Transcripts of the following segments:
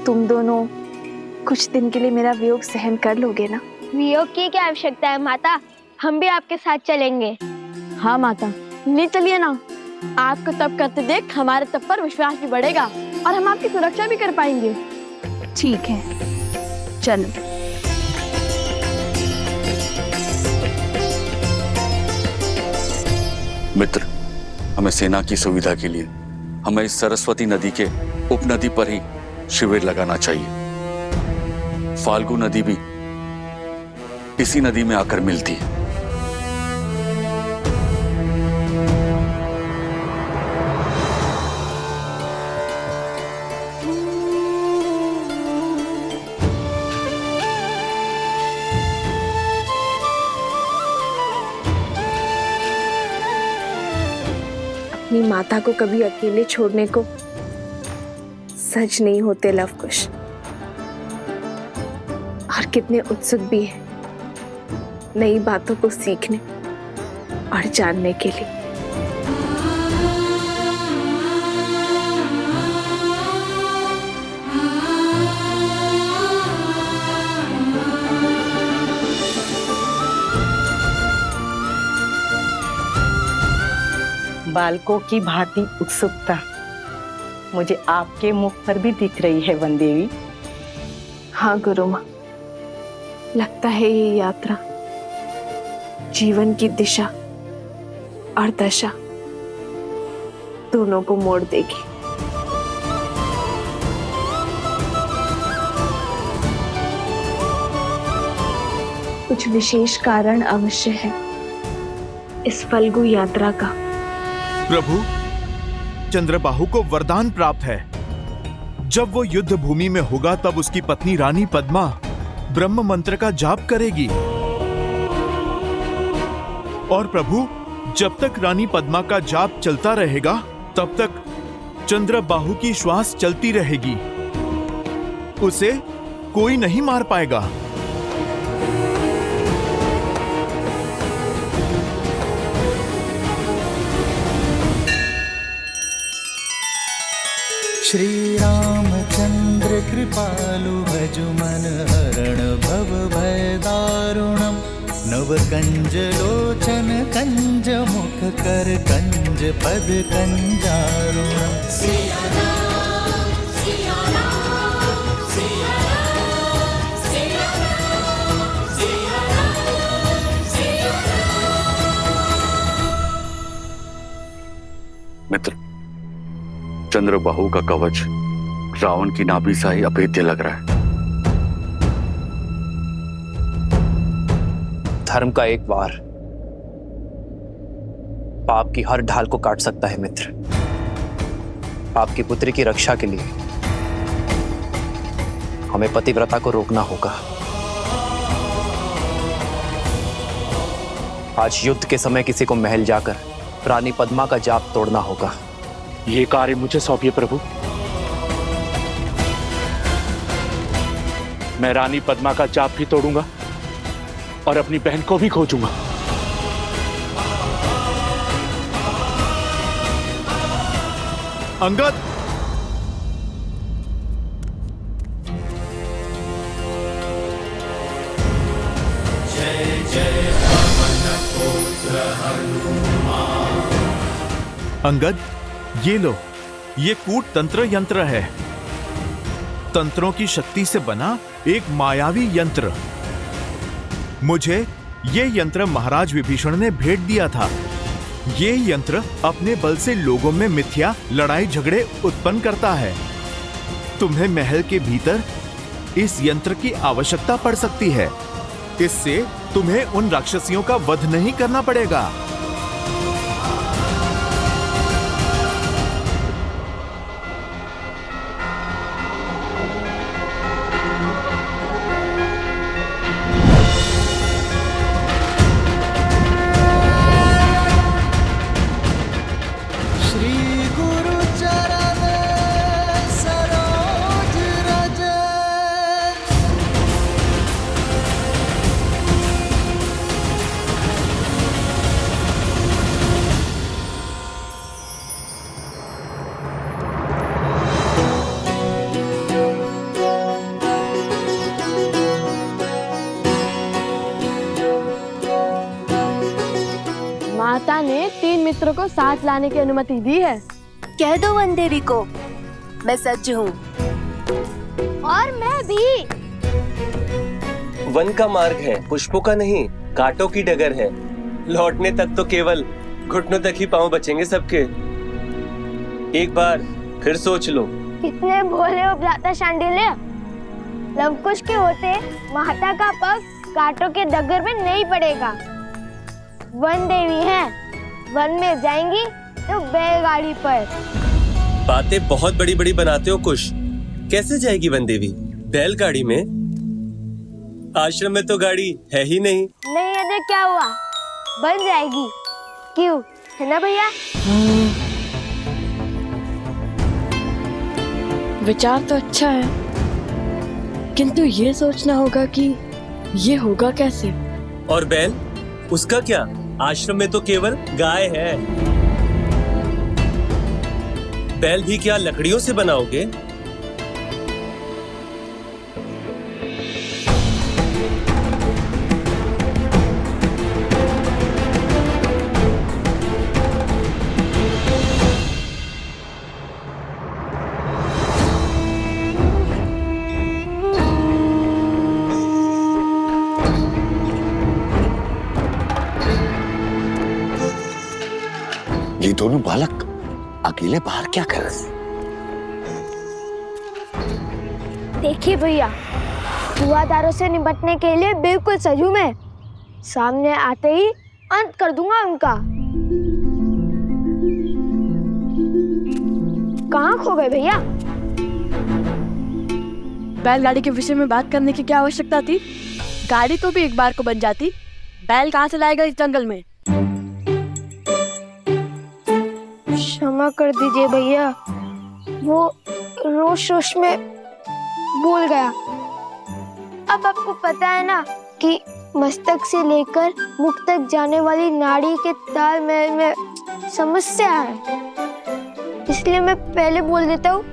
तुम दोनों कुछ दिन के लिए मेरा वियोग सहन कर लोगे ना? वियोग की क्या आवश्यकता है माता, हम भी आपके साथ चलेंगे। हाँ माता, ले चलिए ना। आपको तप करते देख हमारे तप पर विश्वास भी बढ़ेगा और हम आपकी सुरक्षा भी कर पाएंगे। ठीक है, चलो। मित्र, हमें सेना की सुविधा के लिए हमें इस सरस्वती नदी के उपनदी पर ही शिविर लगाना चाहिए। फाल्गु नदी भी इसी नदी में आकर मिलती है। अपनी माता को कभी अकेले छोड़ने को सच नहीं होते लवकुश, और कितने उत्सुक भी है नई बातों को सीखने और जानने के लिए। बालकों की भांति उत्सुकता मुझे आपके मुख पर भी दिख रही है वन देवी। हाँ गुरु माँ, लगता है ये यात्रा जीवन की दिशा और दशा दोनों को मोड़ देगी। कुछ विशेष कारण अवश्य है इस फल्गु यात्रा का। प्रभु, चंद्रबाहु को वरदान प्राप्त है। जब वो युद्ध भूमि में होगा तब उसकी पत्नी रानी पद्मा ब्रह्म मंत्र का जाप करेगी। और प्रभु, जब तक रानी पद्मा का जाप चलता रहेगा तब तक चंद्रबाहु की श्वास चलती रहेगी। उसे कोई नहीं मार पाएगा। श्री रामचंद्र कृपालु भजु मन हरण भव भय दारुणम। नव कंज लोचन कंज मुख कर कंज पद कंजारुणम। सिया राम, सिया राम, सिया राम, सिया राम, सिया राम, सिया राम। मित्र, चंद्रबाहु का कवच रावण की नाभि सा ही अभेद्य लग रहा है। धर्म का एक वार पाप की हर ढाल को काट सकता है मित्र। आपकी पुत्री की रक्षा के लिए हमें पतिव्रता को रोकना होगा। आज युद्ध के समय किसी को महल जाकर रानी पद्मा का जाप तोड़ना होगा। ये कार्य मुझे सौंपिए प्रभु। मैं रानी पद्मा का जाप भी तोड़ूंगा और अपनी बहन को भी खोजूंगा। अंगद, जय जय पवन पुत्र हनुमान। अंगद, ये लो, ये कूट तंत्र यंत्र है। तंत्रों की शक्ति से बना एक मायावी यंत्र। मुझे ये यंत्र महाराज विभीषण ने भेंट दिया था। ये यंत्र अपने बल से लोगों में मिथ्या लड़ाई झगड़े उत्पन्न करता है। तुम्हें महल के भीतर इस यंत्र की आवश्यकता पड़ सकती है। इससे तुम्हें उन राक्षसियों का वध नहीं करना पड़ेगा। मित्र को साथ लाने की अनुमति दी है। कह दो वन देवी को मैं सज्ज हूँ। और मैं भी। वन का मार्ग है, पुष्पों का नहीं, कांटों की डगर है। लौटने तक तो केवल घुटनों तक ही पांव बचेंगे सबके। एक बार फिर सोच लो। कितने भोले हो भ्राता शांडिल्य। लवकुश के होते माता का पग कांटों के डगर में नहीं पड़ेगा। वन देवी है, वन में जाएंगी तो बैलगाड़ी पर। बातें बहुत बड़ी बड़ी बनाते हो कुश। कैसे जाएगी वन देवी बैलगाड़ी में? आश्रम में तो गाड़ी है ही नहीं। नहीं है तो क्या हुआ, बन जाएगी। क्यों, है ना भैया? विचार तो अच्छा है, किंतु ये सोचना होगा कि ये होगा कैसे। और बैल, उसका क्या? आश्रम में तो केवल गाय है। बैल भी क्या लकड़ियों से बनाओगे? ये दोनों बालक अकेले बाहर क्या कर रहे हैं? देखिए भैया, जुआदारों से निपटने के लिए बिल्कुल सजू मैं। सामने आते ही अंत कर दूंगा उनका। कहाँ खो गए भैया? बैलगाड़ी के विषय में बात करने की क्या आवश्यकता थी? गाड़ी तो भी एक बार को बन जाती। बैल कहाँ से लाएगा इस जंगल में? क्षमा कर दीजिए भैया, वो रोश में भूल गया। अब आपको पता है ना कि मस्तक से लेकर मुख तक जाने वाली नाड़ी के तालमेल में समस्या है, इसलिए मैं पहले बोल देता हूँ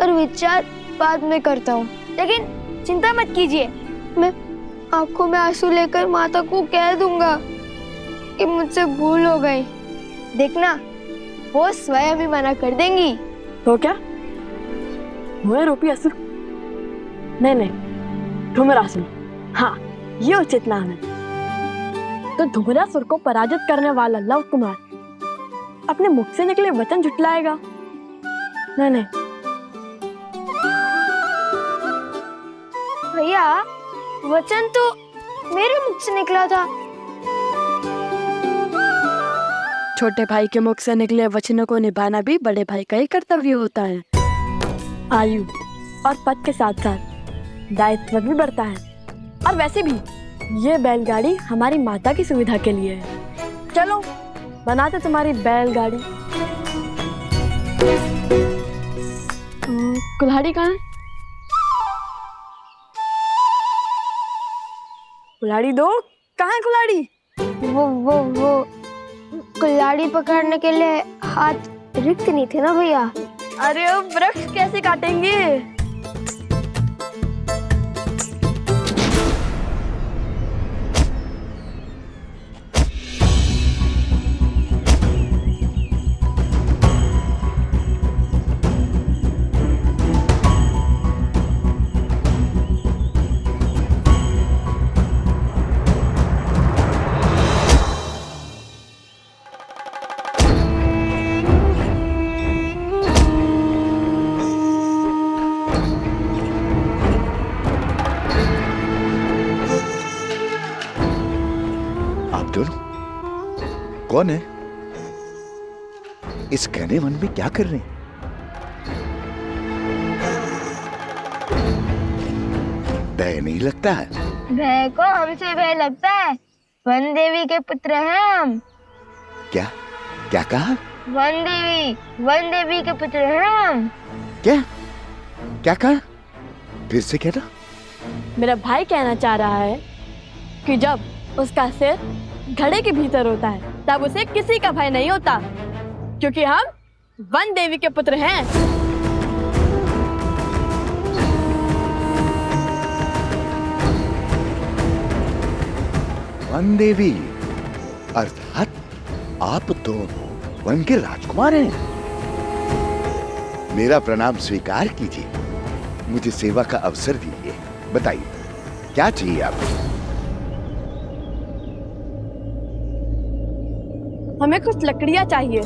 और विचार बाद में करता हूँ। लेकिन चिंता मत कीजिए, मैं आंखों में आंसू लेकर माता को कह दूंगा कि मुझसे भूल हो गई। देखना, वो स्वयं ही मना कर देंगी। तो क्या वो रूपी असुर? नहीं, धूम्रासुर। हाँ, ये उचित नाम है। तो धूम्रासुर को पराजित करने वाला लव कुमार अपने मुख से निकले वचन झुटलाएगा? नहीं। भैया, वचन तो मेरे मुख से निकला था। छोटे भाई के मुख से निकले वचनों को निभाना भी बड़े भाई का ही कर्तव्य होता है। आयु और पद के साथ साथ दायित्व भी बढ़ता है। और वैसे भी ये बैलगाड़ी हमारी माता की सुविधा के लिए है। चलो बनाते तुम्हारी बैलगाड़ी। कुल्हाड़ी कहाँ है? कुल्हाड़ी दो। कहाँ है कुल्हाड़ी? वो कुल्हाड़ी पकड़ने के लिए हाथ रिक्त नहीं थे ना भैया। अरे वृक्ष कैसे काटेंगे? कौन है? इस घने वन में क्या कर रहे हैं? भय नहीं लगता है? भय को हमसे भय लगता है। वन देवी के पुत्र हैं हम। क्या क्या कहा? वन देवी के पुत्र हैं हम। क्या क्या कहा? फिर से कहना। मेरा भाई कहना चाह रहा है कि जब उसका सिर घड़े के भीतर होता है तब उसे किसी का भय नहीं होता, क्योंकि हम वन देवी के पुत्र हैं। वन देवी अर्थात आप दोनों वन के राजकुमार हैं। मेरा प्रणाम स्वीकार कीजिए, मुझे सेवा का अवसर दीजिए। बताइए क्या चाहिए आपको? हमें कुछ लकड़ियां चाहिए।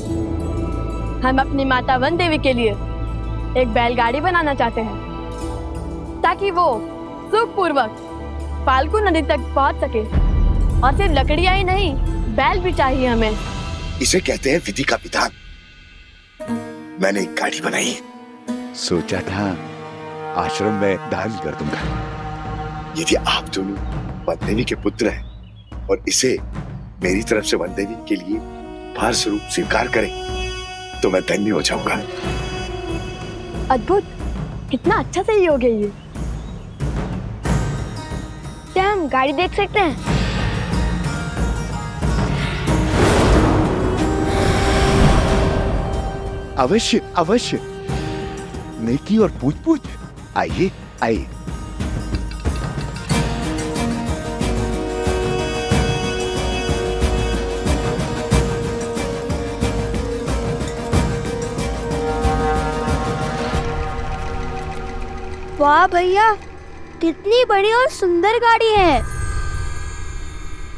हम अपनी माता वन देवी के लिए एक बैलगाड़ी बनाना चाहते हैं ताकि वो सुखपूर्वक फाल्गु नदी तक पहुंच सके। और सिर्फ लकड़ियां ही नहीं, बैल भी चाहिए हमें। इसे कहते हैं विधि का विधान। मैंने एक गाड़ी बनाई, सोचा था आश्रम में दान कर दूंगा। यदि आप दोनों वन देवी के पुत्र हैं और इसे मेरी तरफ से वन देवी के लिए उपहार स्वरूप स्वीकार करें तो मैं धन्य हो जाऊंगा। अद्भुत, कितना अच्छा सहयोग है ये। क्या हम गाड़ी देख सकते हैं? अवश्य अवश्य, नेकी और पूछ पूछ। आइए आइए। वाह भैया, कितनी बड़ी और सुंदर गाड़ी है।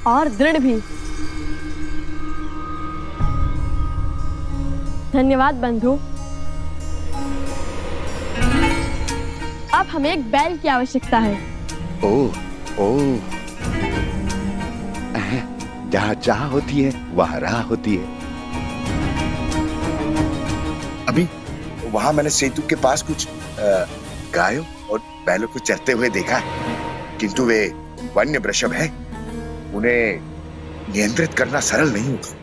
और दृढ़ भी। धन्यवाद बंधु। अब हमें एक बैल की आवश्यकता है। ओह ओह, जहाँ चाह होती है वहाँ राह होती है। अभी वहाँ मैंने सेतु के पास कुछ गायों और बैलों को चरते हुए देखा है, किंतु वे वन्य वृषभ हैं, उन्हें नियंत्रित करना सरल नहीं होगा।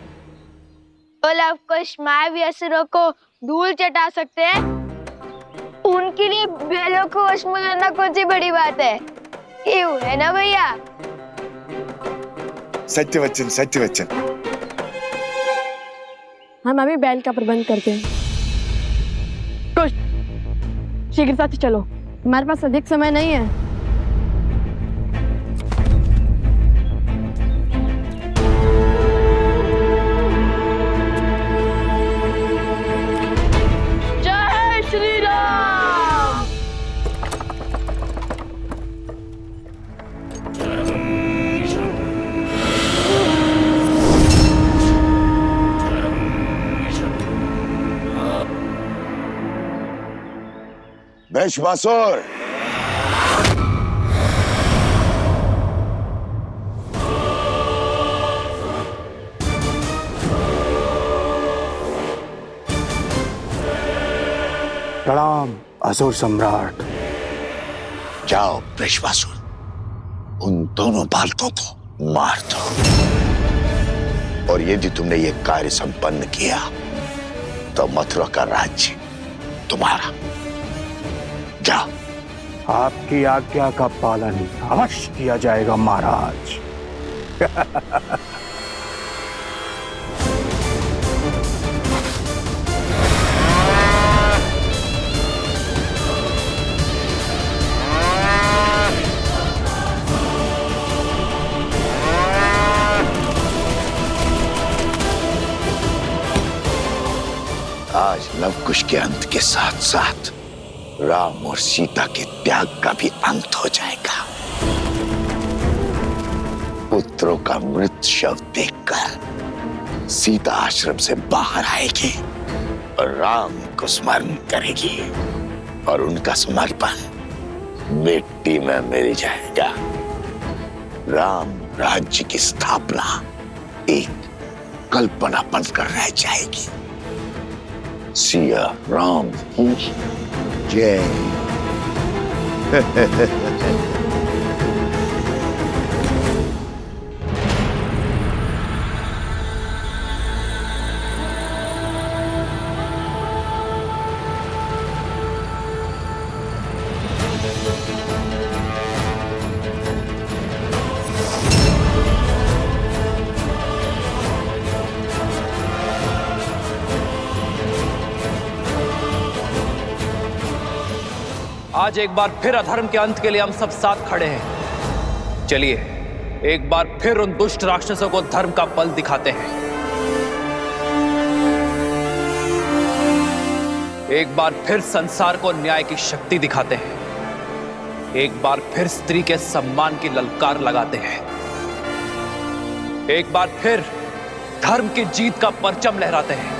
तो लवकुश मायावी असुरों को धूल चटा सकते हैं, उनके लिए बैलों को वश में करना कौन सी बड़ी बात है? क्यों, है ना भैया? सत्य वचन, सत्य वचन। हम अभी बैल का प्रबंध करते हैं। कुछ शीघ्रता से चलो, हमारे पास अधिक समय नहीं है। जय श्री राम। वृषभासुर, प्रणाम असुर सम्राट। जाओ वृषभासुर, उन दोनों बालकों को मार दो। और यदि तुमने ये कार्य संपन्न किया तो मथुरा का राज्य तुम्हारा। जाओ। आपकी आज्ञा का पालन अवश्य किया जाएगा महाराज। आज लवकुश के अंत के साथ साथ राम और सीता के त्याग का भी अंत हो जाएगा। पुत्रों का मृत शव देखकर सीता आश्रम से बाहर आएगी और राम को स्मरण करेगी और उनका समर्पण मिट्टी में मिल जाएगा। राम राज्य की स्थापना एक कल्पना बनकर रह जाएगी। सिया राम की जय। आज एक बार फिर अधर्म के अंत के लिए हम सब साथ खड़े हैं। चलिए एक बार फिर उन दुष्ट राक्षसों को धर्म का बल दिखाते हैं। एक बार फिर संसार को न्याय की शक्ति दिखाते हैं, एक बार फिर स्त्री के सम्मान की ललकार लगाते हैं, एक बार फिर धर्म की जीत का परचम लहराते हैं।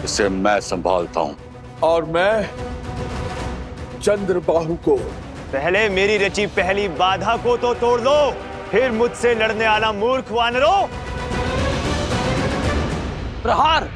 इसे मैं संभालता हूं। और मैं चंद्रबाहु को। पहले मेरी रची पहली बाधा को तो तोड़ दो, फिर मुझसे लड़ने आना मूर्ख वानरों। प्रहार।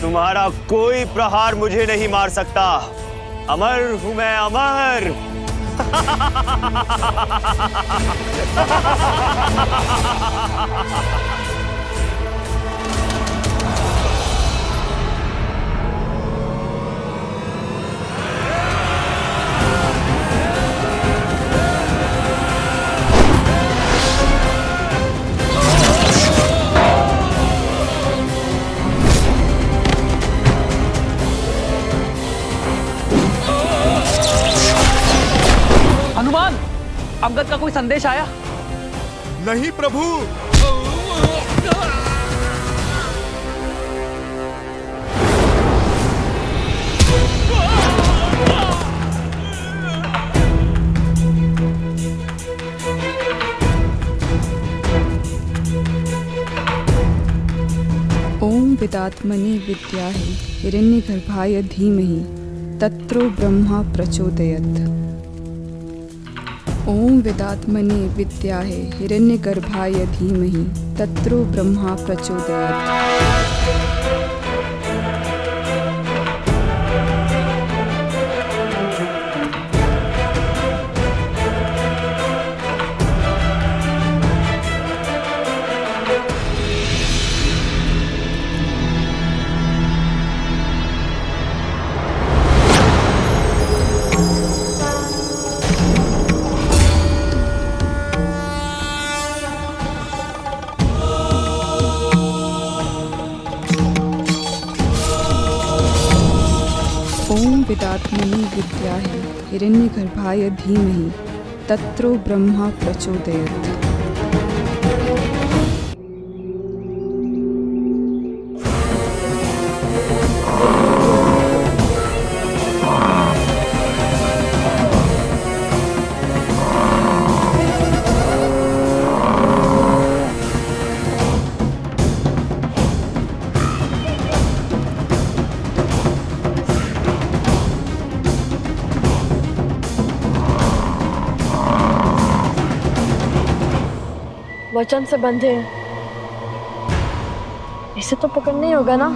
तुम्हारा कोई प्रहार मुझे नहीं मार सकता। अमर हूं मैं, अमर। हनुमान, अंगद का कोई संदेश आया? नहीं प्रभु। ओम विदात्मने विद्याहि हिरण्यगर्भाय धीमहि तत्रो ब्रह्मा प्रचोदयत्। ओम विदात्मने विद्याहि हिरण्यगर्भाय धीमहि तत्रो ब्रह्मा प्रचोदयात्। ओम विदात्मने विद्याहि हिरण्यगर्भाय धीमहि तत्रो ब्रह्मा प्रचोदयात्। वचन से बंधे हैं। इसे तो पकड़ना ही होगा ना।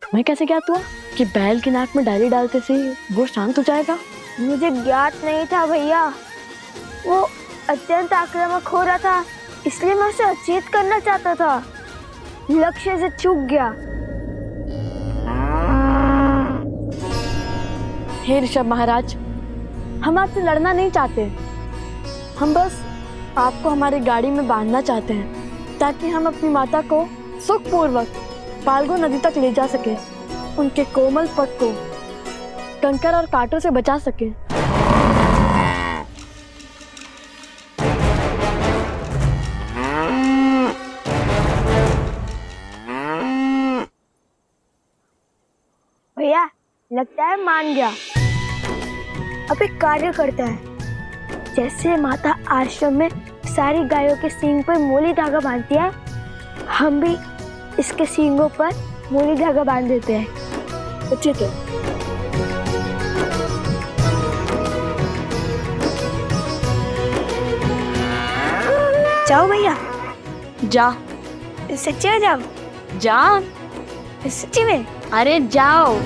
मैं कैसे ज्ञात हुआ कि बैल की नाक में डाली डालते से वो शांत हो जाएगा? मुझे ज्ञात नहीं था भैया, वो अत्यंत आक्रामक हो रहा था, इसलिए मैं उसे अचेत करना चाहता था, लक्ष्य से चूक गया। हे ऋषभ महाराज, हम आपसे लड़ना नहीं चाहते, हम बस आपको हमारी गाड़ी में बांधना चाहते हैं ताकि हम अपनी माता को सुखपूर्वक फाल्गु नदी तक ले जा सके, उनके कोमल पग को कंकर और कांटों से बचा सके। भैया लगता है मान गया। अब एक कार्य करता है, जैसे माता आश्रम में सारी गायों के सींग पर मोली धागा बांधती है, हम भी इसके सींगों पर मोली धागा बांध देते हैं। तो ठीक है। जाओ भैया। जा। सच्ची में जाओ? जा। सच्ची में? अरे जाओ।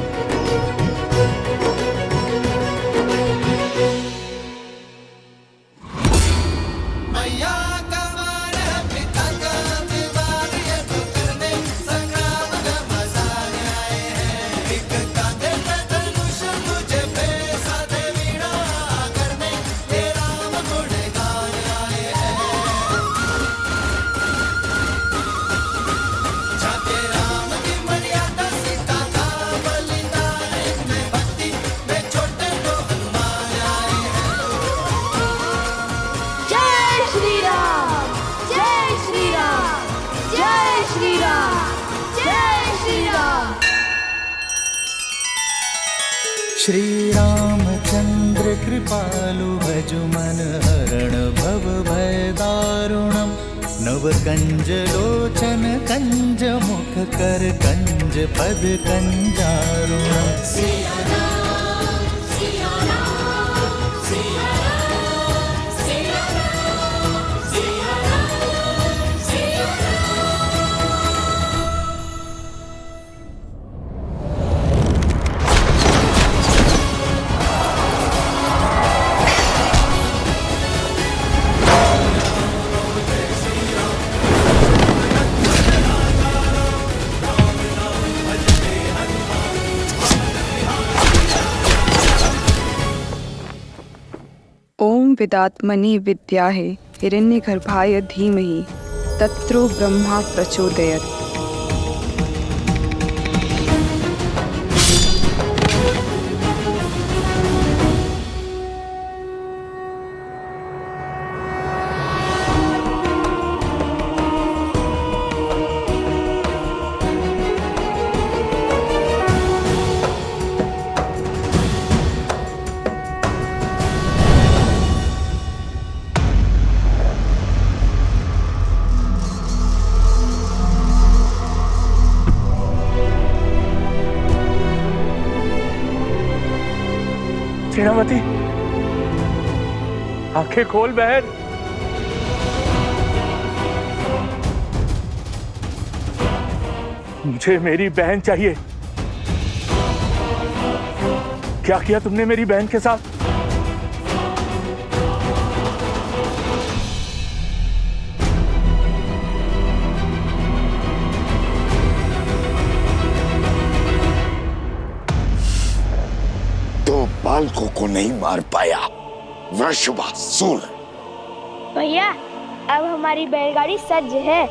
श्री रामचंद्र कृपालु भजु मन हरण भव भय दारुणम नव कंज लोचन कंज मुख कर कंज पद कंजारुणम। विदात्मनि विद्याहे हिरण्यगर्भाय धीमहि तत्रो ब्रह्मा प्रचोदयत्। सेनापति, आंखें खोल बहन। मुझे मेरी बहन चाहिए। क्या किया तुमने मेरी बहन के साथ? बालकों को नहीं मार पाया वृषभासुर। भैया अब हमारी बैलगाड़ी सज्ज है,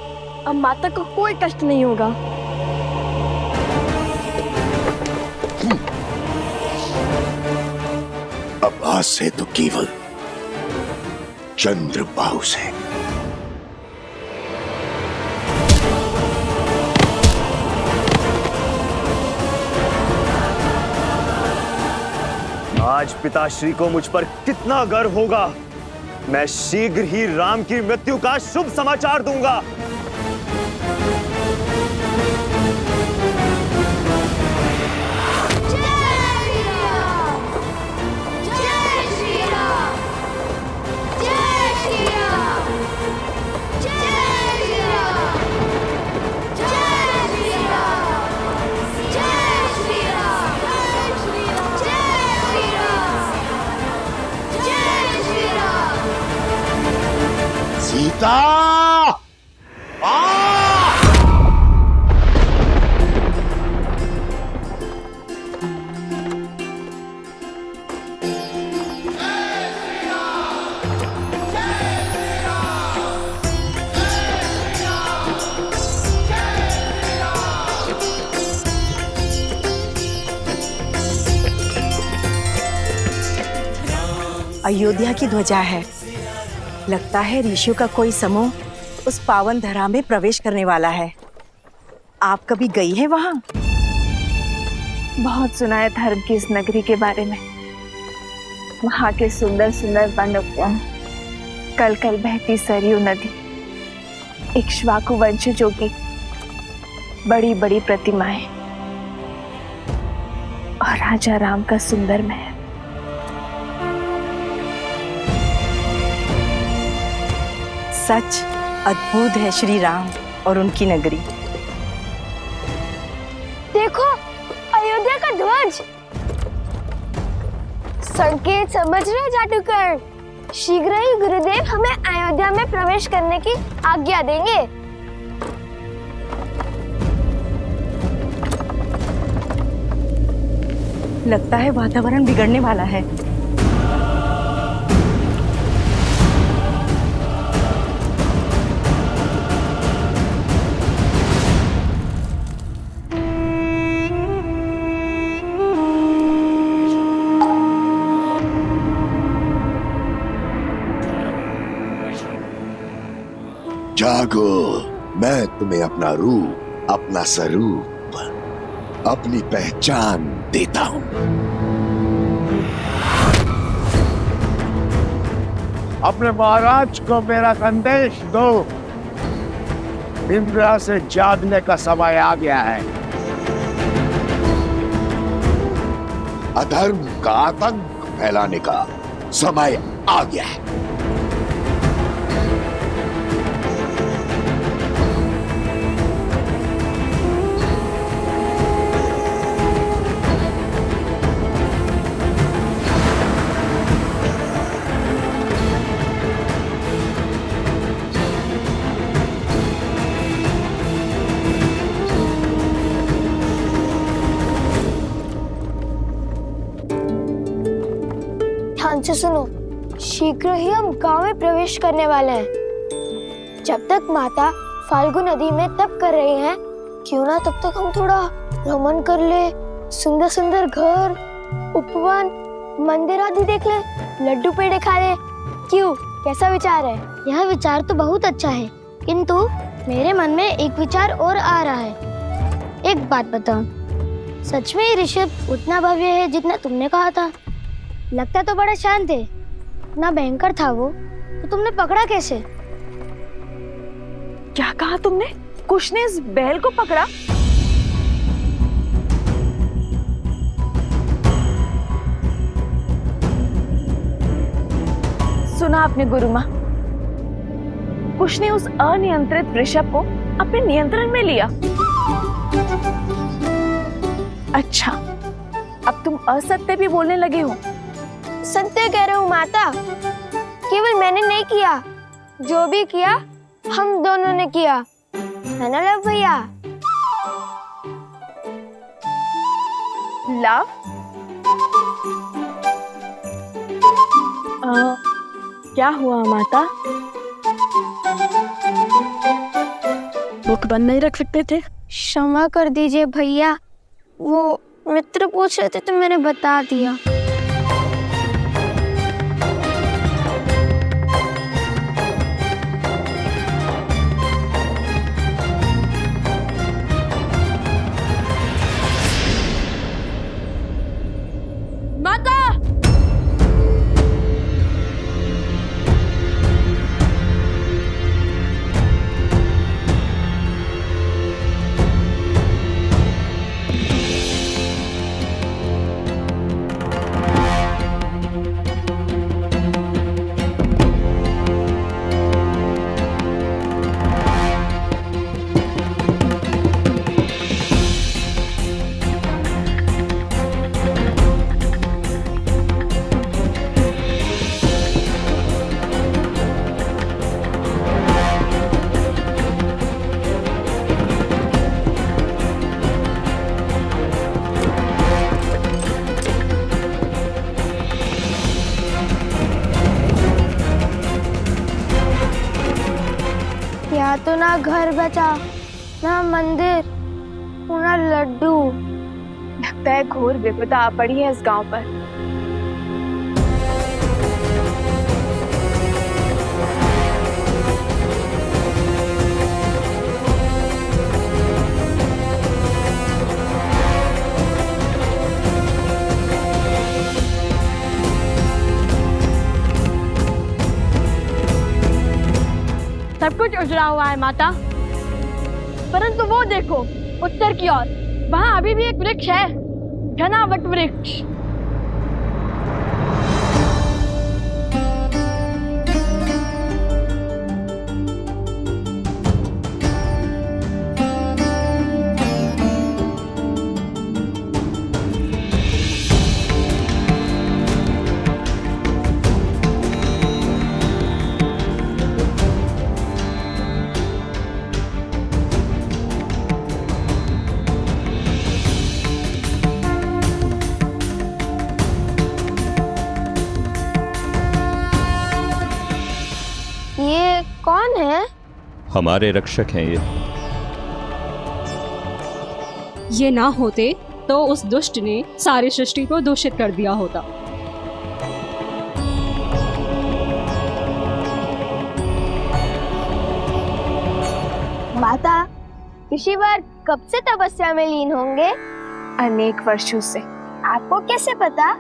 अब माता को कोई कष्ट नहीं होगा। अब आज से तो केवल चंद्रबाहु से। आज पिताश्री को मुझ पर कितना गर्व होगा। मैं शीघ्र ही राम की मृत्यु का शुभ समाचार दूंगा। सीता अयोध्या की ध्वजा है। लगता है ऋषियों का कोई समूह उस पावन धरा में प्रवेश करने वाला है। आप कभी गई हैं वहां? बहुत सुना है धर्म की इस नगरी के बारे में। वहां के सुंदर सुंदर वन उद्यान, कल कल बहती सरयू नदी, इक्ष्वाकु वंशजों की बड़ी बड़ी प्रतिमाएं और राजा राम का सुंदर महल। सच अद्भुत है श्री राम और उनकी नगरी। देखो अयोध्या का ध्वज। संकेत समझ रहे जादूगर? शीघ्र ही गुरुदेव हमें अयोध्या में प्रवेश करने की आज्ञा देंगे। लगता है वातावरण बिगड़ने वाला है। जागो, मैं तुम्हें अपना रूप, अपना स्वरूप, अपनी पहचान देता हूं। अपने महाराज को मेरा संदेश दो। इंद्र से जागने का समय आ गया है। अधर्म का आतंक फैलाने का समय आ गया है। ध्यान से सुनो। शीघ्र ही हम गांव में प्रवेश करने वाले हैं। जब तक माता फाल्गु नदी में तप कर रही हैं, क्यों ना तब तक हम थोड़ा भ्रमण कर ले, सुंदर सुंदर घर, उपवन, मंदिर आदि देख ले, लड्डू पेड़े खा ले। क्यों, कैसा विचार है? यह विचार तो बहुत अच्छा है, किंतु मेरे मन में एक विचार और आ रहा है। एक बात बताओ, सच में ये ऋषभ उतना भव्य है जितना तुमने कहा था? लगता तो बड़ा शांत है, इतना भयंकर था वो, तो तुमने पकड़ा कैसे? क्या कहा तुमने? कुश ने इस बैल को पकड़ा? सुना आपने गुरु माँ, कुश ने उस अनियंत्रित वृषभ को अपने नियंत्रण में लिया। अच्छा, अब तुम असत्य भी बोलने लगे हो। सत्य कह रहे हो माता, केवल मैंने नहीं किया, जो भी किया हम दोनों ने किया, है ना लव भैया? लव? क्या हुआ माता? मुख बंद नहीं रख सकते थे? क्षमा कर दीजिए भैया, वो मित्र पूछ रहे थे तो मैंने बता दिया। माता! या तो ना घर बचा, ना मंदिर, ना लड्डू। लगता है घोर विपदा आ पड़ी है इस गांव पर। सब कुछ उजड़ा हुआ है माता, परंतु वो देखो उत्तर की ओर, वहाँ अभी भी एक वृक्ष है, घना वट वृक्ष। ये कौन है? हमारे रक्षक हैं ये ना होते तो उस दुष्ट ने सारी सृष्टि को दूषित कर दिया होता। माता, ऋषिवर कब से तपस्या में लीन होंगे? अनेक वर्षों से। आपको कैसे पता?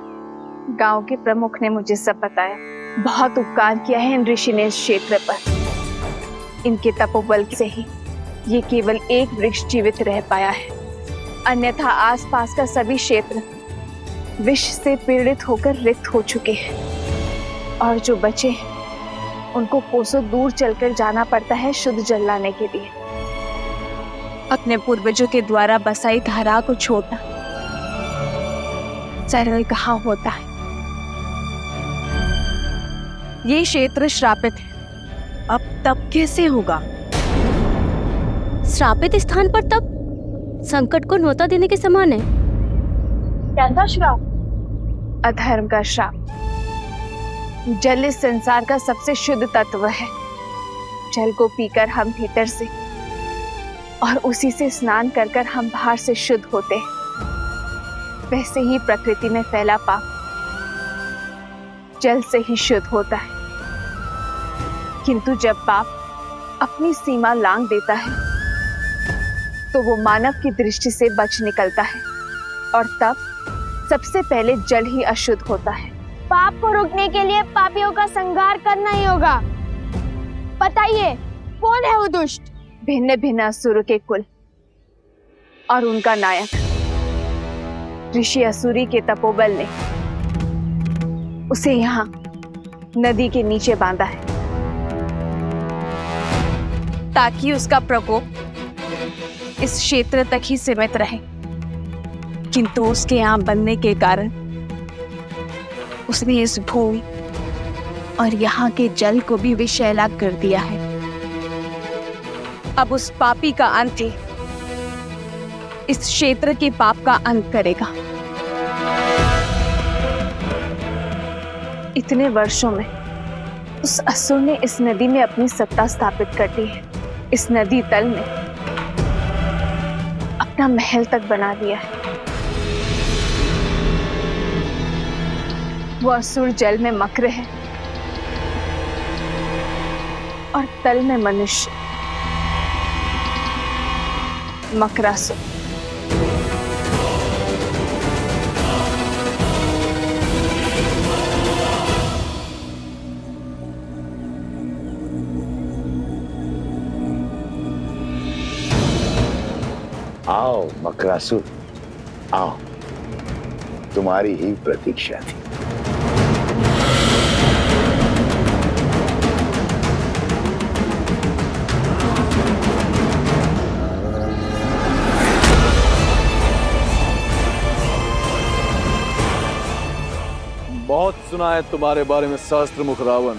गांव के प्रमुख ने मुझे सब बताया। बहुत उपकार किया है इन ऋषि ने इस क्षेत्र पर। इनके तपोबल से ही ये केवल एक वृक्ष जीवित रह पाया है, अन्यथा आसपास का सभी क्षेत्र विष से पीड़ित होकर रिक्त हो चुके हैं और जो बचे उनको कोसों दूर चलकर जाना पड़ता है शुद्ध जल लाने के लिए। अपने पूर्वजों के द्वारा बसाई धारा को छोड़ना सरल कहाँ होता है। ये क्षेत्र श्रापित है, अब तप कैसे होगा? श्रापित स्थान पर तप संकट को न्योता देने के समान है। क्या था श्राप? अधर्म का श्राप। जल इस संसार का सबसे शुद्ध तत्व है। जल को पीकर हम भीतर से और उसी से स्नान कर कर हम बाहर से शुद्ध होते हैं। वैसे ही प्रकृति में फैला पाप जल से ही शुद्ध होता है। किंतु जब पाप अपनी सीमा लांघ देता है तो वो मानव की दृष्टि से बच निकलता है और तब सबसे पहले जल ही अशुद्ध होता है। पाप को रोकने के लिए पापियों का संहार करना ही होगा। बताइए कौन है वो दुष्ट? भिन्न भिन्न असुरों के कुल और उनका नायक ऋषि असुरी के तपोबल ने उसे यहाँ नदी के नीचे बांधा है ताकि उसका प्रकोप इस क्षेत्र तक ही सीमित रहे। किंतु उसके यहाँ बनने के कारण उसने इस भूमि और यहाँ के जल को भी विषैला कर दिया है। अब उस पापी का अंत ही इस क्षेत्र के पाप का अंत करेगा। इतने वर्षों में उस असुर ने इस नदी में अपनी सत्ता स्थापित कर दी है। इस नदी तल में अपना महल तक बना दिया है। वो असुर जल में मक्र है और तल में मनुष्य मकरासुर। आओ मकरासुर, आओ, तुम्हारी ही प्रतीक्षा थी। बहुत सुना है तुम्हारे बारे में सहस्त्र मुख रावण,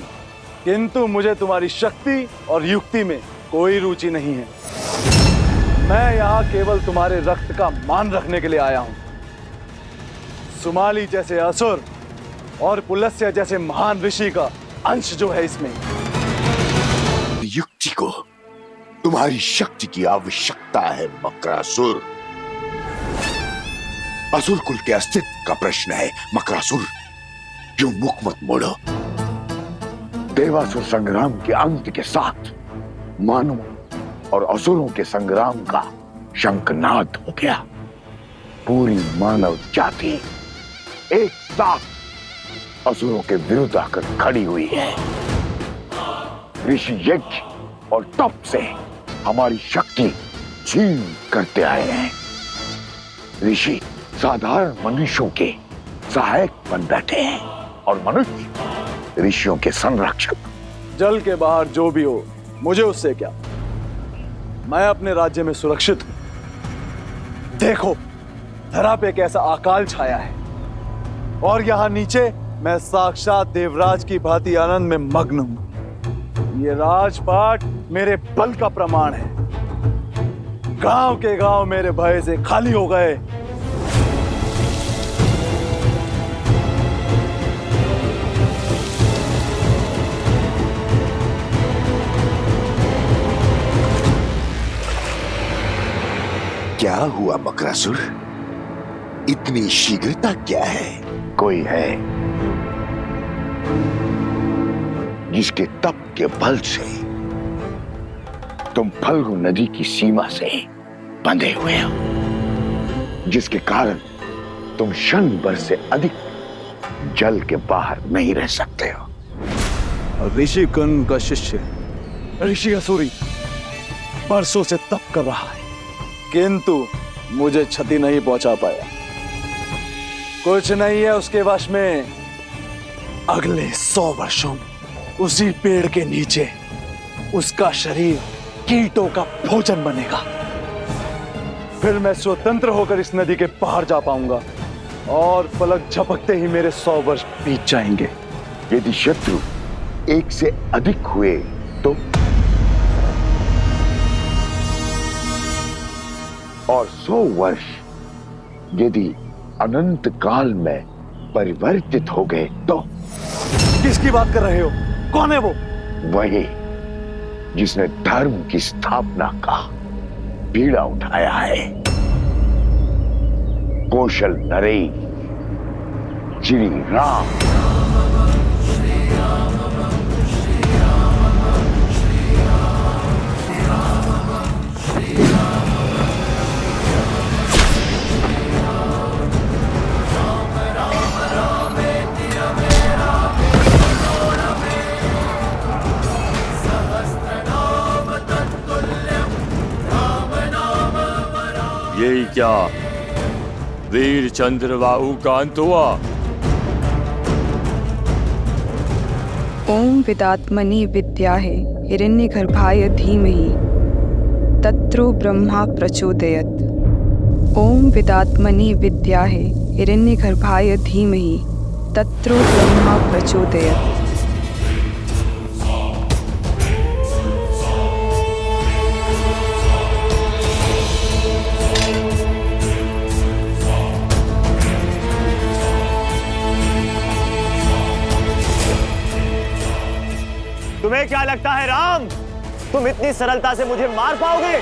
किंतु मुझे तुम्हारी शक्ति और युक्ति में कोई रुचि नहीं है। मैं यहाँ केवल तुम्हारे रक्त का मान रखने के लिए आया हूँ। सुमाली जैसे असुर और पुलस्त्य जैसे महान ऋषि का अंश जो है इसमें। युक्ति को तुम्हारी शक्ति की आवश्यकता है मकरासुर। असुर कुल के अस्तित्व का प्रश्न है मकरासुर। क्यों मुख मत मोड़ो। देवासुर संग्राम के अंत के साथ मानवों और असुरों के संग्राम का शंखनाद हो गया। पूरी मानव जाति एक साथ असुरों के विरुद्ध आकर खड़ी हुई है। ऋषि यज्ञ और तप से हमारी शक्ति छीन करते आए हैं। ऋषि साधारण मनुष्यों के सहायक बन बैठे हैं और मनुष्य ऋषियों के संरक्षक। जल के बाहर जो भी हो, मुझे उससे क्या। मैं अपने राज्य में सुरक्षित हूं। देखो, धरा पे कैसा अकाल छाया है और यहाँ नीचे मैं साक्षात देवराज की भांति आनंद में मग्न हूं। ये राजपाट मेरे बल का प्रमाण है। गांव के गांव मेरे भय से खाली हो गए। क्या हुआ मकरासुर? इतनी शीघ्रता क्या है? कोई है जिसके तप के बल से तुम फल्गु नदी की सीमा से बंधे हुए हो, जिसके कारण तुम क्षण भर से अधिक जल के बाहर नहीं रह सकते हो। ऋषि कर्ण का शिष्य ऋषि असुरी बरसों से तप कर रहा है, किंतु मुझे क्षति नहीं पहुंचा पाया। कुछ नहीं है उसके वश में। अगले 100 वर्षों में उसी पेड़ के नीचे उसका शरीर कीटों का भोजन बनेगा। फिर मैं स्वतंत्र होकर इस नदी के पार जा पाऊंगा और पलक झपकते ही मेरे 100 वर्ष बीत जाएंगे। यदि शत्रु एक से अधिक हुए तो, और 100 वर्ष यदि अनंत काल में परिवर्तित हो गए तो किसकी बात कर रहे हो? कौन है वो? वही जिसने धर्म की स्थापना का बीड़ा उठाया है। कौशल नरेश श्री राम। यही क्या वीर चंद्रबाहु का अंत हुआ? ओम विदात्मनि विद्याहे हिरण्यगर्भाय धीमहि तत्रो ब्रह्मा प्रचोदयत्। ओम विदात्मनि विद्याहे हिरण्यगर्भाय धीमहि तत्रो ब्रह्मा प्रचोदयत्। तुम्हें क्या लगता है राम, तुम इतनी सरलता से मुझे मार पाओगे?